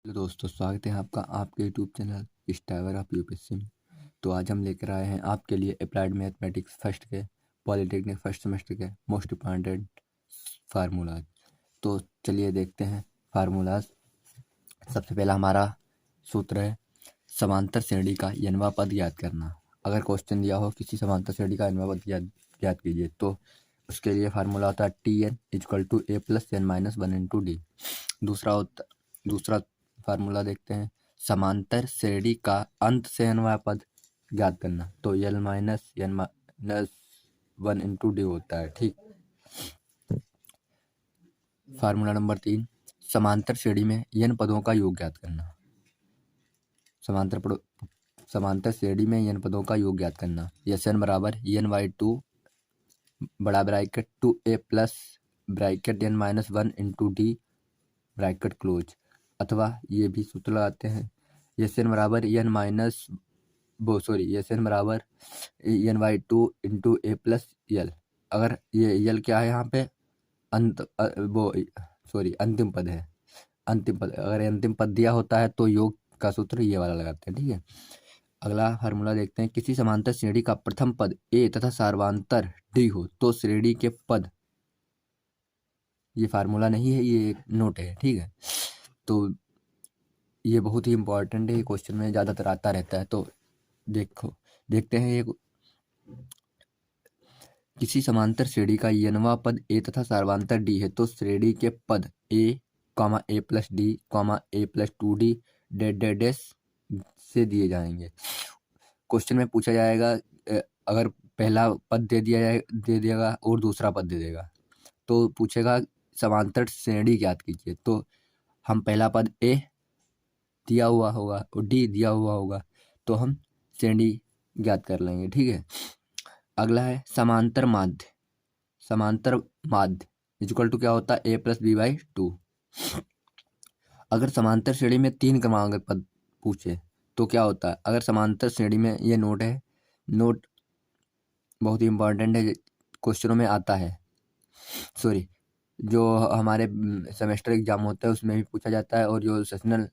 Hello दोस्तों, स्वागत है आपका आपके यूट्यूब चैनल स्टाइवर ऑफ यूपीएससी में। तो आज हम लेकर आए हैं आपके लिए अप्लाइड मैथमेटिक्स फर्स्ट के पॉलिटेक्निक फर्स्ट सेमेस्टर के मोस्ट इम्पॉर्टेंट फार्मूलाज। तो चलिए देखते हैं फार्मूलाज। सबसे पहला हमारा सूत्र है समांतर श्रेणी का n वां पद ज्ञात करना। अगर क्वेश्चन दिया हो किसी समांतर श्रेणी का n वां पद ज्ञात कीजिए, तो उसके लिए फार्मूला होता है Tn equal to a plus n minus one into D. दूसरा फार्मूला देखते हैं समांतर श्रेणी का अंत से n वां पद ज्ञात करना। तो l minus n minus one into D होता है। ठीक। फार्मूला नंबर 3 समांतर श्रेणी में n पदों का योग ज्ञात करना। समांतर श्रेणी में n पदों का योग ज्ञात करना। यस n बराबर n बाई टू बड़ा bracket two A plus bracket n minus one into D bracket close. अथवा ये भी सूत्र लगाते हैं यस n बराबर यस n बराबर n by two into A plus L. अगर ये यल क्या है यहाँ पे अंतिम पद है। अगर अंतिम पद दिया होता है तो योग का सूत्र ये वाला लगाते हैं। ठीक है। अगला फार्मूला देखते हैं किसी समांतर श्रेणी का प्रथम पद ए तथा सार्वधातर डी हो तो श्रेणी के पद। ये फार्मूला नहीं है, ये एक नोट है। ठीक है। तो ये बहुत ही इंपॉर्टेंट है, ये क्वेश्चन में ज़्यादातर आता रहता है। तो देखते हैं ये किसी समांतर श्रेणी का n वां पद ए तथा सार्वधातर डी है तो श्रेणी के पद a plus d a plus two d dash से दिए जाएंगे। क्वेश्चन में पूछा जाएगा अगर पहला पद दे देगा और दूसरा पद दे देगा तो पूछेगा समांतर श्रेणी ज्ञात कीजिए। तो हम पहला पद ए दिया हुआ होगा और डी दिया हुआ होगा तो हम श्रेणी ज्ञात कर लेंगे। ठीक है। अगला है समांतर माध्य इक्वल टू क्या होता है ए प्लस बी बाई टू। अगर समांतर श्रेणी में 3 क्रमांक पद पूछे तो क्या होता है। अगर समांतर श्रेणी में ये नोट बहुत ही इंपॉर्टेंट है, क्वेश्चनों में आता है। जो हमारे सेमेस्टर एग्जाम होता है उसमें भी पूछा जाता है और जो सेशनल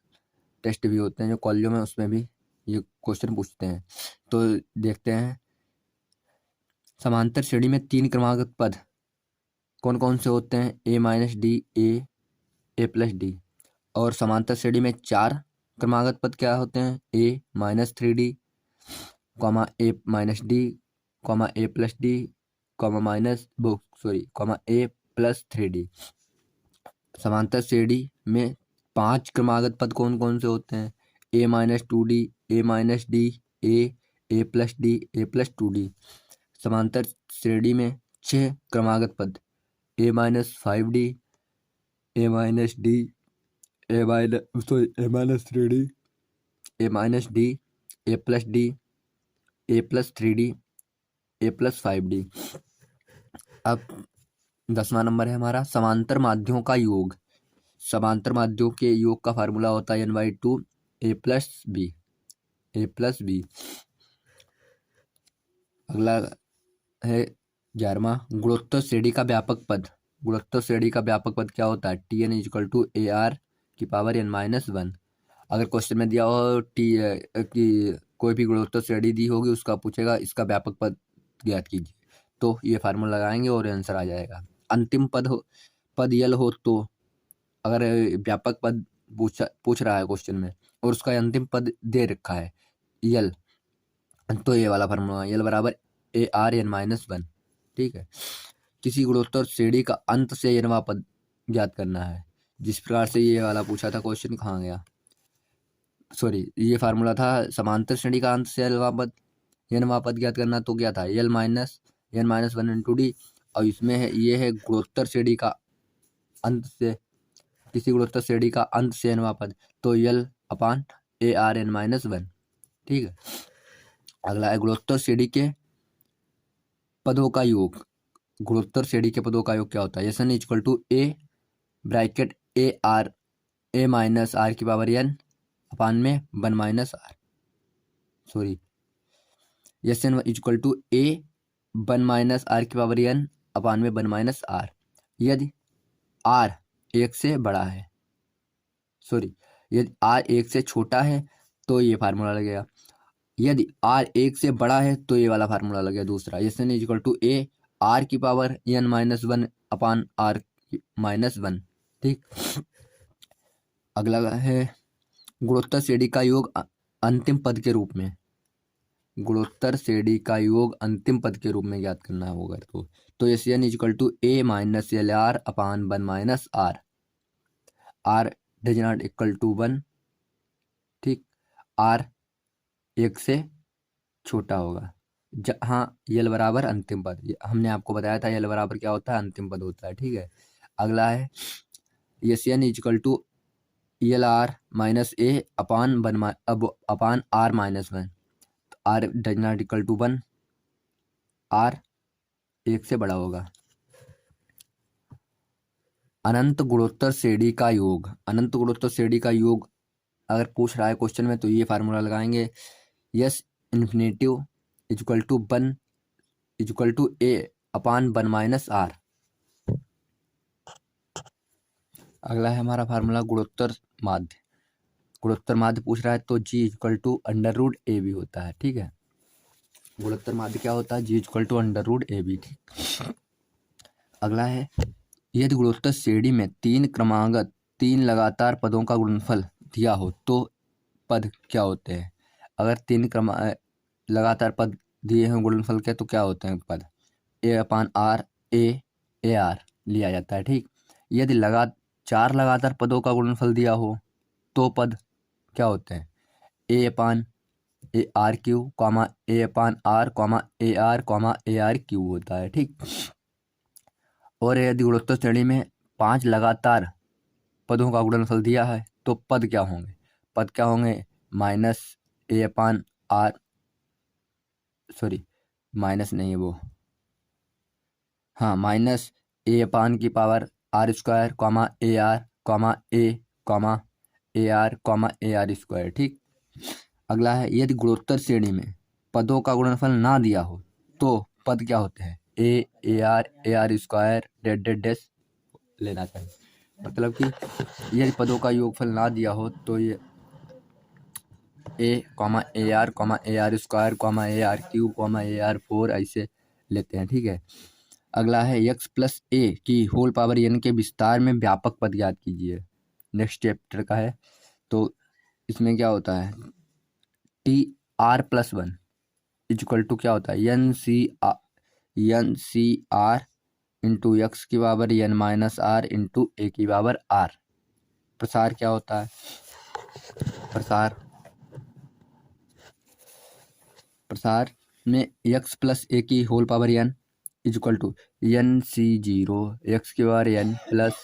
टेस्ट भी होते हैं जो कॉलेजों में उसमें भी ये क्वेश्चन पूछते हैं। तो देखते हैं समांतर श्रेणी में 3 क्रमांक पद कौन कौन से होते हैं a minus d a plus d. और समांतर श्रेणी में 4 क्रमागत पद क्या होते हैं a minus three d a minus d a plus d a plus three d. समांतर श्रेणी में 5 क्रमागत पद कौन कौन से होते हैं a minus two d a minus d a plus d a plus two d. समांतर श्रेणी में 6 क्रमागत पद a minus five d a minus d a minus three d a minus d a plus three d a plus five d. अब 10वां number है हमारा समांतर माध्यों का योग। समांतर माध्यों के योग का फार्मूला होता है n by two A plus B. अगला है 11वां गुणोत्तर श्रेणी का व्यापक पद। गुणोत्तर श्रेणी का व्यापक पद क्या होता है Tn equal to A R की पावर n माइनस वन। अगर क्वेश्चन में दिया हो कि कोई भी गुणोत्तर श्रेणी दी होगी उसका पूछेगा इसका व्यापक पद ज्ञात कीजिए तो ये फार्मूला लगाएंगे और आंसर आ जाएगा। अंतिम पद यल हो तो अगर व्यापक पद पूछ रहा है क्वेश्चन में और उसका अंतिम पद दे रखा है यल तो ये वाला फार्मूला यल बराबर ए आर n माइनस वन। ठीक है। किसी गुणोत्तर श्रेणी का अंत से n वां पद ज्ञात करना है। जिस प्रकार से ये वाला पूछा था क्वेश्चन कहाँ गया ये फार्मूला था समांतर श्रेणी का अंत से n वां पद ज्ञात करना तो क्या था n minus one into D. और इसमें है ये है गुणोत्तर श्रेणी का अंत से किसी गुणोत्तर श्रेणी का अंत से n वां पद तो यल upon a r n minus one. ठीक है। अगला है गुणोत्तर श्रेणी के पदों का योग। गुणोत्तर श्रेणी के पदों का योग क्या होता है S N equal to A bracket A minus R की पावर n अपान में one minus R S N equal to A one minus R की पावर n अपान में वन माइनस आर। यदि आर 1 से बड़ा है यदि r 1 से छोटा है तो ये फार्मूला लगेगा, यदि r 1 से बड़ा है तो ये वाला फार्मूला लगेगा दूसरा, S N equal to A R की power n minus one upon are minus one. ठीक, अगला है गुणोत्तर श्रेणी का योग अंतिम पद के रूप में, गुणोत्तर श्रेणी का योग अंतिम पद के रूप में ज्ञात करना होगा। तो S N equal to A minus L R upon one minus R, R does not equal to one. ठीक, आर 1 से छोटा होगा जहाँ यल बराबर अंतिम पद, हमने आपको बताया था यल बराबर क्या होता है, अंतिम पद होता है। ठीक है, अगला है S N equal to L R minus A upon one upon are minus one, R does not equal to one, R 1 से बड़ा होगा। अनंत गुणोत्तर श्रेणी का योग, अनंत गुणोत्तर श्रेणी का योग अगर पूछ रहा है क्वेश्चन में तो ये फार्मूला लगाएंगे, S infinitive equal to one equal to A upon one minus R. अगला है हमारा फार्मूला गुणोत्तर माध्य, गुणोत्तर माध्य पूछ रहा है तो G equal to under root a b होता है। ठीक है, गुणोत्तर माध्य क्या होता है, G equal to under root a b. ठीक, अगला है यदि गुणोत्तर श्रेणी में तीन लगातार पदों का गुणनफल दिया हो तो पद क्या होते हैं। अगर तीन लगातार पद दिए हैं गुणनफल के तो क्या होते हैं पद, ए अपान आर ए आर लिया जाता है। ठीक, यदि चार लगातार पदों का गुणनफल दिया हो तो पद क्या होते हैं, a upon a r q comma a upon r comma A r q होता है। ठीक, और यदि गुणोत्तर श्रेणी में 5 लगातार पदों का गुणनफल दिया है तो पद क्या होंगे, पद क्या होंगे, minus A upon R, sorry minus नहीं है वो, हाँ माइनस ए अपान की पावर आर स्क्वायर कॉमा ए आर कॉमा ए आर स्क्वायर। ठीक, अगला है यदि गुणोत्तर श्रेणी में पदों का गुणनफल ना दिया हो तो पद क्या होते हैं, ए R square dead dead dash लेना चाहिए, मतलब कि यदि पदों का योगफल ना दिया हो तो ये ए R square A r Q A R four ऐसे लेते हैं। ठीक है, अगला है एक्स प्लस ए की होल पावर एन के विस्तार में व्यापक पद याद कीजिए, नेक्स्ट चैप्टर का है। तो इसमें क्या होता है, T r plus one equal to क्या होता है, n C r into x की power n minus r into a की पावर आर। प्रसार क्या होता है, प्रसार में एक्स प्लस ए की whole power n equal to N C zero x की power n plus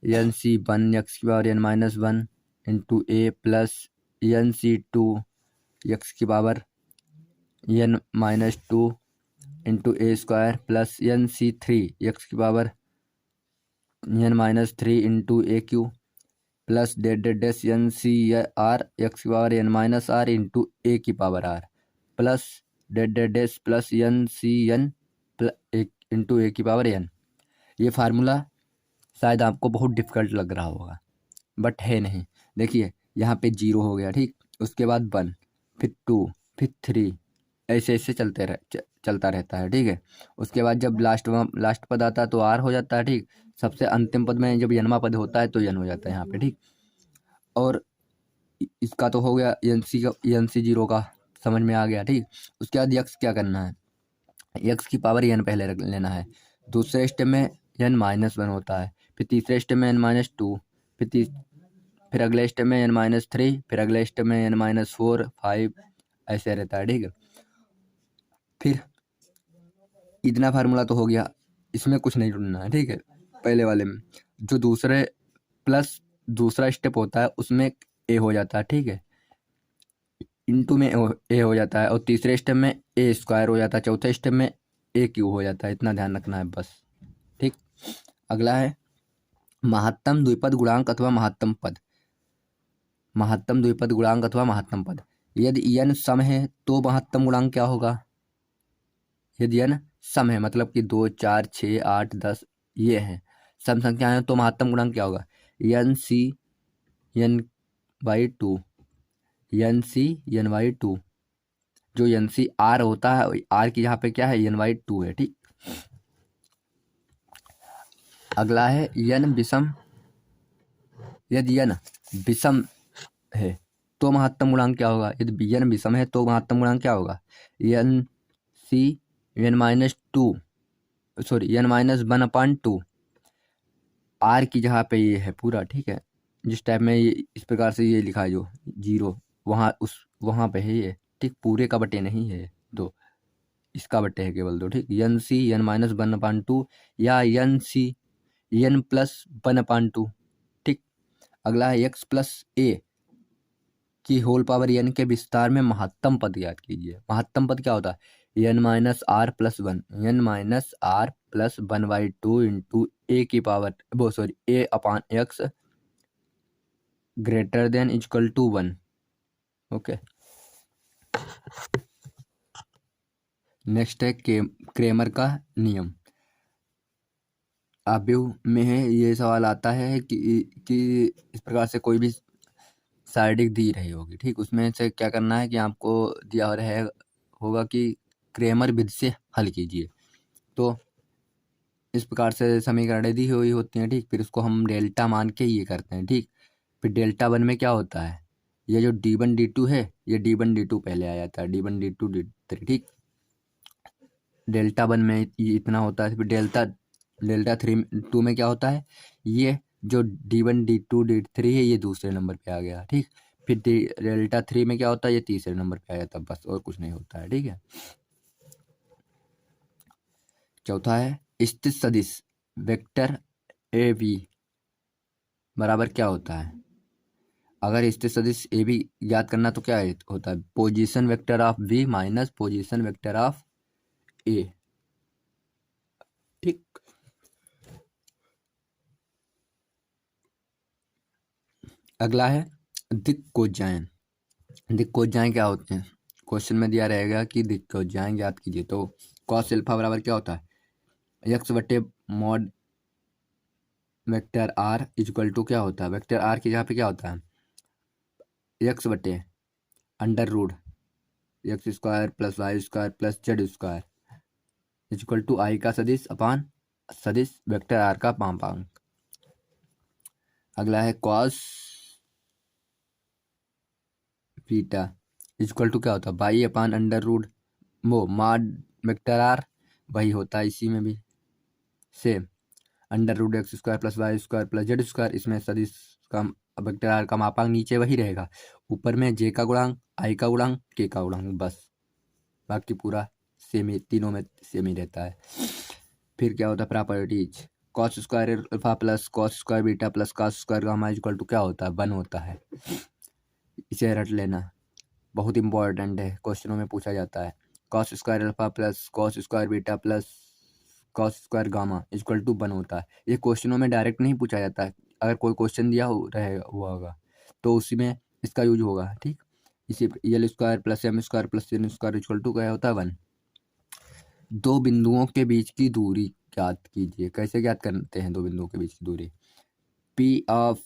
n C one x की power n minus one into ए plus n C two x की power n minus two into a square plus n C three x की power n minus three into a cube plus dead dash n C r x की power n minus r into a की power are plus dead dash plus n C n into a की power N. ये formula शायद आपको बहुत difficult लग रहा होगा बट है नहीं, देखिए यहाँ पे 0 हो गया। ठीक, उसके बाद 1 फिर 2 फिर 3 ऐसे ऐसे चलता रहता है। ठीक है, उसके बाद जब लास्ट पद आता है तो आर हो जाता है। ठीक, सबसे अंतिम पद में जब यनमा पद होता है तो यन हो जाता है यहाँ पे। ठीक, और इसका तो हो गया एन सी जीरो का समझ में आ गया। ठीक, उसके बाद यक्स क्या करना है, यक्स की पावर एन पहले रख लेना है, दूसरे स्टेप में एन माइनस वन होता है, फिर तीसरे स्टेप में एन माइनस टू, फिर अगले स्टेप में एन माइनस थ्री, फिर अगले स्टेप में एन माइनस फोर फाइव ऐसे रहता है। ठीक है, फिर इतना फार्मूला तो हो गया, इसमें कुछ नहीं ढूंढना है। ठीक है, पहले वाले में जो दूसरा स्टेप होता है उसमें ए हो जाता है। ठीक है, इंटू में ए हो जाता है और तीसरे स्टेप में ए स्क्वायर हो जाता है, चौथे स्टेप में ए क्यू हो जाता है। इतना ध्यान रखना है बस। ठीक, अगला है महत्तम द्विपद गुणांक अथवा महत्तम पद, महत्तम द्विपद गुणांक अथवा महत्तम पद। यदि n सम है तो महत्तम गुणांक क्या होगा, यदि n सम है मतलब कि 2 4 6 8 10 ये है सम संख्या है तो महत्तम गुणांक क्या होगा, N C N by two, N C N by two, जो एन सी आर होता है, आर की यहाँ पे क्या है, एन बाई टू है। ठीक, अगला है एन विषम। यदि एन विषम है तो महत्तम गुणांक क्या होगा? यदि एन विषम है तो महत्तम गुणांक क्या होगा? N C N minus two, sorry N minus one upon two, R की जहाँ पे ये है पूरा, ठीक है, जिस टाइप में ये इस प्रकार से ये लिखा है जो जीरो, वहाँ पे है ये, ठीक, पूरे का बटे नहीं है दो, इसका बटे है केवल दो। ठीक, n C N minus one upon two या n C n plus one upon two. ठीक, अगला है एक्स प्लस ए की होल पावर एन के विस्तार में महत्तम पद ज्ञात कीजिए। महत्तम पद क्या होता है? N minus r plus one, n minus r plus one by two into a की पावर, वो sorry a upon x greater than equal to one. Okay, next है क्रेमर का नियम। आव्यूह में है ये सवाल आता है कि इस प्रकार से कोई भी साइडिक दी रही होगी, ठीक, उसमें से क्या करना है कि आपको दिया रहे होगा कि क्रेमर विधि से हल कीजिए। तो इस प्रकार से समीकरण दी हुई होती हैं, ठीक, फिर उसको हम डेल्टा मान के ये करते हैं। ठीक, फिर डेल्टा वन में क्या होता है, ये जो डी वन डी टू है, ये डी वन डी टू पहले आ जाता है, D one D two D three. ठीक, डेल्टा वन में ये इतना होता है, फिर डेल्टा डेल्टा थ्री टू में क्या होता है, ये जो D one D two D three है ये दूसरे नंबर पे आ गया। ठीक, फिर डेल्टा थ्री में क्या होता है, ये तीसरे नंबर पे आ जाता है, बस और कुछ नहीं होता है। ठीक है, चौथा है स्थित सदिश वेक्टर ए बी बराबर क्या होता है? अगर स्थित सदिश ए बी ज्ञात करना तो क्या होता है? Position vector of b minus position vector of a. ठीक, अगला है दिक्कोज्जायन। दिक्कोज्जायन क्या होते हैं? क्वेश्चन में दिया रहेगा कि दिक्कोज्जायन ज्ञात कीजिए, तो कॉस अल्फा बराबर क्या होता है? एक्स बटे mod vector R equal to क्या होता है? वेक्टर आर की जगह पे क्या होता है? एक्स बटे under root x square plus y square plus z square equal to i का सदिश अपान सदिश वेक्टर आर का पामांक। अगला है कॉस बीटा इक्वल टू क्या होता है? बाई अपान अंडर रूट वो मॉड वेक्टर आर, वही होता है इसी में भी same, under root x square plus y square plus z square. इसमें सदिश का वेक्टर आर का मापांक नीचे वही रहेगा, ऊपर में जे का गुणांक, आई का गुणांक, के का गुणांक, बस बाकी पूरा सेम ही, तीनों में सेम ही रहता है। फिर क्या होता है properties? Cos square alpha plus cos square beta plus cos square gamma equal to क्या होता है? वन होता है। इसे रट लेना, बहुत इंपॉर्टेंट है, क्वेश्चनों में पूछा जाता है। Cos square alpha plus cos square beta plus cos square gamma equal to one होता है। ये क्वेश्चनों में डायरेक्ट नहीं पूछा जाता है, अगर कोई क्वेश्चन दिया हुआ होगा तो उसी में इसका यूज होगा। ठीक, इसी l square plus m square plus n square equal to क्या होता है? वन। दो बिंदुओं के बीच की दूरी ज्ञात कीजिए। कैसे ज्ञात करते हैं दो बिंदुओं के बीच की दूरी? P of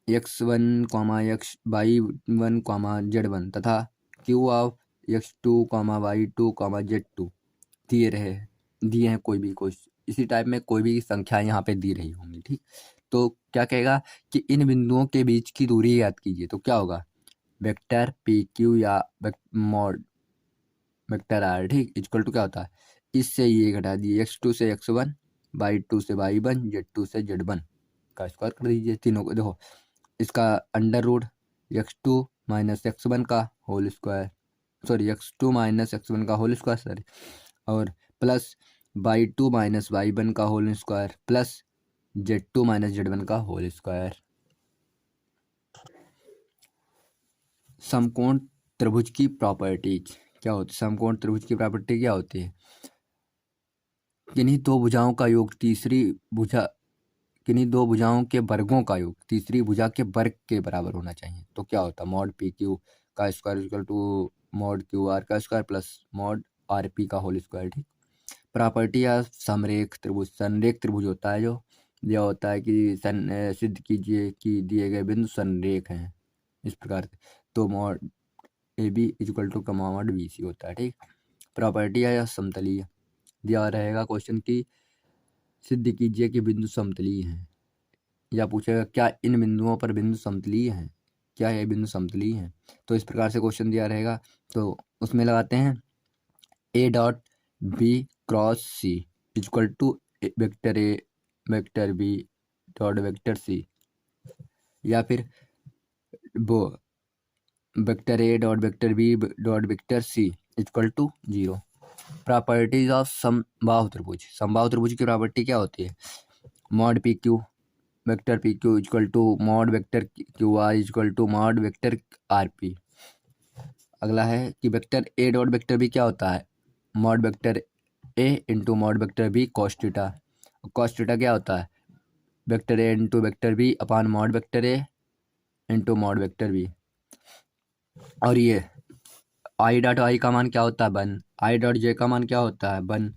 x one comma x y one comma z one तथा Q of x two comma y two comma z two दिए हैं कोई भी इसी टाइप में कोई भी संख्या यहाँ पे दी रही होंगी। ठीक, तो क्या कहेगा कि इन बिंदुओं के बीच की दूरी याद कीजिए, तो क्या होगा? वेक्टर पी क्यू या मॉड वेक्टर आर, ठीक, इक्वल टू क्या होता है? इससे ये घटा दिए, एक्स टू से एक्स वन, वाई टू से वाई वन, जेड टू से जेड वन का स्क्वायर कर दीजिए तीनों को। देखो इसका under root x two minus x one का whole square, sorry x two minus x one का होल स्क्वायर, सॉरी, और plus y two minus Y one का whole square plus z two minus z one का whole square. समकोण त्रिभुज की properties क्या होती है? समकोण त्रिभुज की प्रॉपर्टी क्या होती है? किन्हीं दो भुजाओं का योग तीसरी भुजा किन्हीं दो भुजाओं के वर्गों का योग तीसरी भुजा के वर्ग के बराबर होना चाहिए। तो क्या होता है? मॉड पी क्यू का square equal to mod Q R का square plus mod R P का होल स्क्वायर। ठीक, प्रॉपर्टी या समरेख त्रिभुज, संरेख त्रिभुज होता है जो दिया होता है कि सिद्ध कीजिए कि दिए गए बिंदु संरेख हैं, इस प्रकार से। तो mod A B equal to mod B C होता है, ठीक। प्रॉपर्टी है या समतलीय दिया रहेगा क्वेश्चन की सिद्ध कीजिए कि बिंदु समतलीय हैं, या पूछेगा क्या इन बिंदुओं पर बिंदु समतलीय हैं, क्या ये बिंदु समतलीय हैं। तो इस प्रकार से क्वेश्चन दिया रहेगा, तो उसमें लगाते हैं A dot B cross C equal to vector A vector B dot vector C, या फिर वो vector A dot vector B dot vector C equal to 0। Properties of समबाहु त्रिभुज। समबाहु त्रिभुज की प्रॉपर्टी क्या होती है? Mod P Q vector P Q equal to mod vector Q R equal to mod vector R P. अगला है कि vector A dot vector B क्या होता है? Mod vector A into mod vector B cos theta. Cos theta क्या होता है? Vector A into vector B upon mod vector A into mod vector B. और ये आई डॉट आई का मान क्या होता है? 1। आई डॉट जे का मान क्या होता है? 1।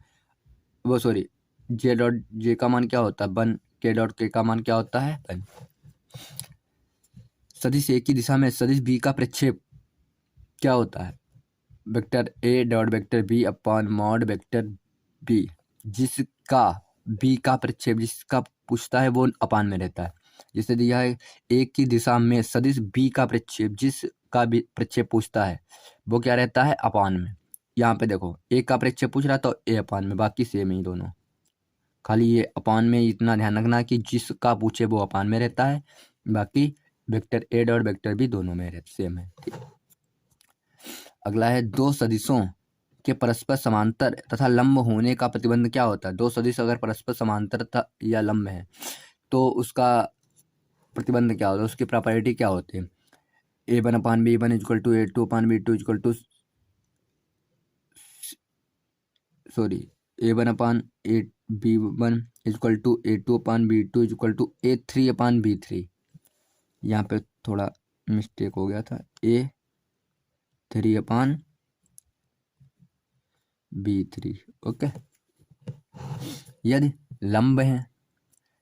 वो सॉरी, जे डॉट जे का मान क्या होता है? 1। के डॉट के का मान क्या होता है? 1। सदिश ए की दिशा में सदिश बी का प्रक्षेप क्या होता है? Vector A dot vector B upon mod vector B, जिसका बी का प्रक्षेप जिसका पूछता है वो अपान में रहता है। जैसे दिया है ए की दिशा में सदिश बी का प्रक्षेप जिसका भी प्रक्षेप पूछता है वो क्या रहता है? अपान में। यहाँ पे देखो ए का प्रक्षेप पूछ रहा तो ए अपान में, बाकी सेम ही दोनों, खाली ये अपान में इतना ध्यान रखना कि जिसका पूछे वो अपान में रहता है, बाकी vector A dot vector B दोनों में सेम है, ठीक। अगला है दो सदिशों के परस्पर समांतर तथा लंब होने का प्रतिबंध क्या होता है? दो सदिश अगर परस्पर समांतर या लंब है तो उसका प्रतिबंध क्या होता है, उसकी प्रॉपर्टी क्या होती है? A one upon b one equal to a two upon b two equal to sorry a one upon a b one equal to a two upon b two equal to a three upon b three. यहाँ पे थोड़ा mistake हो गया था, a three upon b three, okay. यदि लंब है,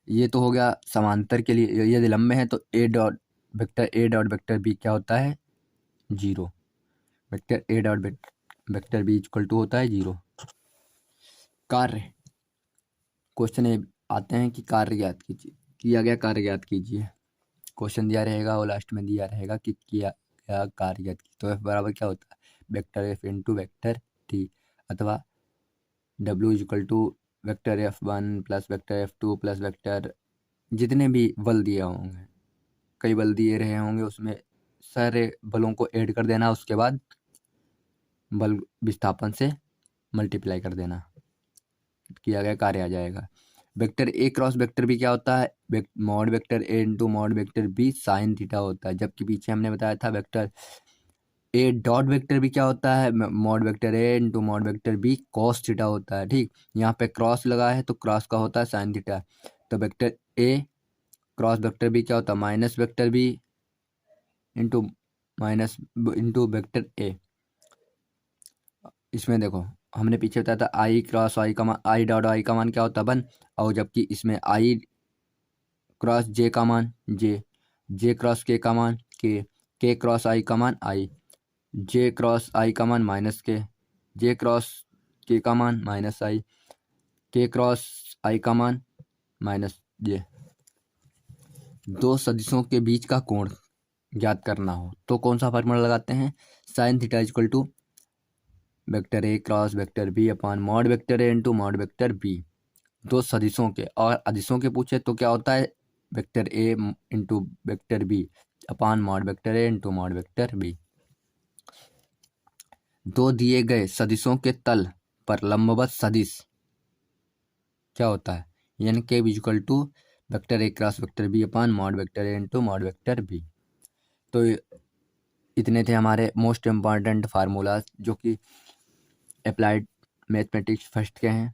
ये तो हो गया समांतर के लिए, यदि लंब है तो ए डॉट वेक्टर बी क्या होता है? 0। Vector A dot vector B equal to होता है 0। कार्य क्वेश्चन आते हैं कि कार्य ज्ञात कीजिए, किया गया कार्य ज्ञात कीजिए। क्वेश्चन दिया रहेगा और लास्ट में दिया रहेगा कि किया गया कार्य ज्ञात कीजिए। तो एफ बराबर क्या होता है? Vector F into vector T, अथवा W equal to vector F one plus vector F two plus vector जितने भी बल दिए होंगे, कई बल दिए रहे होंगे, उसमें सारे बलों को ऐड कर देना, उसके बाद बल विस्थापन से मल्टीप्लाई कर देना, किया गया कार्य आ जाएगा। Vector A cross vector B क्या होता है? Mod vector A into mod vector B sine theta होता है, जबकि पीछे हमने बताया था vector A dot vector B क्या होता है? Mod vector A into mod vector B cos theta होता है, ठीक। यहाँ पे क्रॉस लगा है तो क्रॉस का होता है साइन थीटा। तो vector A cross vector B क्या होता है? Minus vector B into minus into vector A. इसमें देखो हमने पीछे बताया था आई क्रॉस आई का मान, आई डॉट आई का मान क्या होता है? 1। और जबकि इसमें आई क्रॉस जे का मान जे क्रॉस के का मान के क्रॉस आई का मान आई, जे क्रॉस आई का मान माइनस के, जे क्रॉस के का मान माइनस आई, के क्रॉस आई का मान माइनस जे। दो सदिशों के बीच का कोण ज्ञात करना हो तो कौन सा फार्मूला लगाते हैं? Sine theta equal to vector A cross vector B upon mod vector A into mod vector B. दो सदिशों के और अदिशों के पूछे तो क्या होता है? Vector A into vector B upon mod vector A into mod vector B. दो दिए गए सदिशों के तल पर लंबवत सदिश क्या होता है? यानी K equal to vector A cross vector B upon mod vector A into mod vector B. तो इतने थे हमारे मोस्ट इम्पॉर्टेंट फार्मूलाज जो कि अप्लाइड मैथमेटिक्स फर्स्ट के हैं।